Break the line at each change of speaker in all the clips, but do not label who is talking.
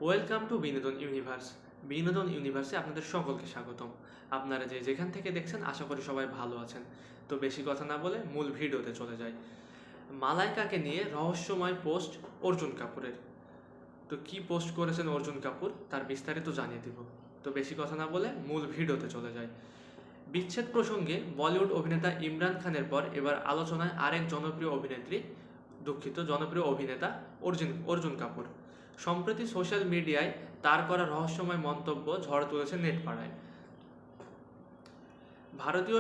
Welcome to বিনোদন universe. বিনোদন ইউনিভার্সে আপনাদের সকলকে স্বাগতম। আপনারা যেখান থেকে দেখছেন আশা করি সবাই ভালো আছেন। তো বেশি কথা না বলে মূল ভিডিওতে চলে যাই। মালাইকাকে নিয়ে রহস্যময় পোস্ট অর্জুন কাপুরের। তো কি পোস্ট করেছেন অর্জুন কাপুর তার বিস্তারিত জানিয়ে দিব। তো বেশি কথা না বলে মূল ভিডিওতে চলে যাই। বিচ্ছেদ প্রসঙ্গে বলিউড অভিনেতা ইমরান খানের পর এবার আলোচনায় আরেক জনপ্রিয় অভিনেতা অর্জুন কাপুর। সম্প্রতি সোশ্যাল মিডিয়ায় তার করা রহস্যময় মন্তব্য ঝড় তুলেছে নেটপাড়ায়। ভারতীয়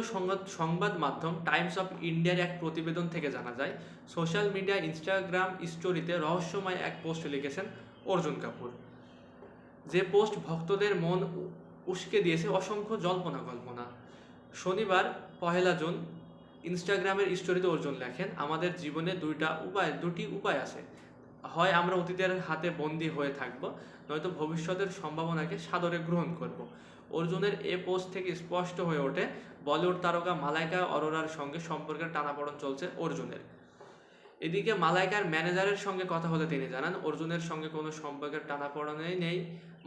সংবাদ মাধ্যম টাইমস অফ ইন্ডিয়ার এক প্রতিবেদন থেকে জানা যায়, সোশ্যাল মিডিয়া ইনস্টাগ্রাম স্টোরিতে রহস্যময় এক পোস্ট লিখেছেন অর্জুন কাপুর। যে পোস্ট ভক্তদের মন উস্কে দিয়েছে অসংখ্য জল্পনা। শনিবার 1 জুন ইনস্টাগ্রামের স্টোরিতে অর্জুন লেখেন, আমাদের জীবনে দুটি উপায় আছে। হয় আমরা অতীতের হাতে বন্দী হয়ে থাকব, নয়তো ভবিষ্যতের সম্ভাবনাকে সাদরে গ্রহণ করব। অর্জুনের এ পোস্ট থেকে স্পষ্ট হয়ে ওঠে বলিউড তারকা মালাইকা অরোরার সঙ্গে সম্পর্কের টানাপোড়েন চলছে অর্জুনের। এদিকে মালাইকার ম্যানেজারের সঙ্গে কথা হলে তিনি জানান, অর্জুনের সঙ্গে কোনো সম্পর্কের টানাপোড়েনই নেই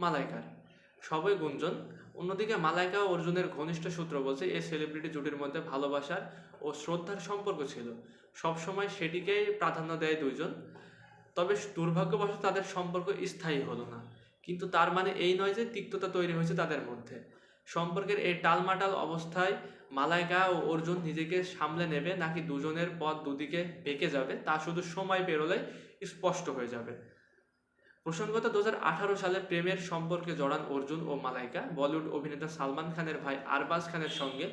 মালাইকার, সবই গুঞ্জন। অন্যদিকে মালাইকা ও অর্জুনের ঘনিষ্ঠ সূত্র বলছে, এই সেলিব্রিটি জুটির মধ্যে ভালোবাসার ও শ্রদ্ধার সম্পর্ক ছিল, সবসময় সেটিকেই প্রাধান্য দেয় দুইজন। তবে দুর্ভাগ্যবশত তাদের সম্পর্ক স্থায়ী হলো না। কিন্তু তার মানে এই নয় যে তিক্ততা তৈরি হয়েছে তাদের মধ্যে। সম্পর্কের এই টালমাটাল অবস্থায় মালাইকা ও অর্জুন নিজেকে সামলে নেবে নাকি দুজনের পথ দুদিকে বেঁকে যাবে তা শুধু সময় পেরোলে স্পষ্ট হয়ে যাবে। প্রসঙ্গত 2018 সালে প্রেমের সম্পর্কে জড়ান অর্জুন ও মালাইকা। বলিউড অভিনেতা সালমান খানের ভাই আরবাজ খানের সঙ্গে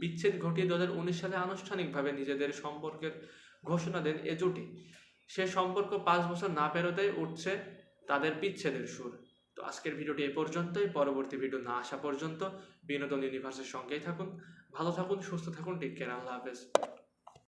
বিচ্ছেদ ঘটিয়ে 2019 সালে আনুষ্ঠানিকভাবে নিজেদের সম্পর্কের ঘোষণা দেন এ জুটি। সে সম্পর্ক 5 বছর না পেরোতেই উঠছে তাদের বিচ্ছেদের সুর। তো আজকের ভিডিওটি এ পর্যন্তই। পরবর্তী ভিডিও না আসা পর্যন্ত বিনোদন ইউনিভার্সের সঙ্গেই থাকুন। ভালো থাকুন, সুস্থ থাকুন, টেক কেয়ার, আল্লাহ হাফেজ।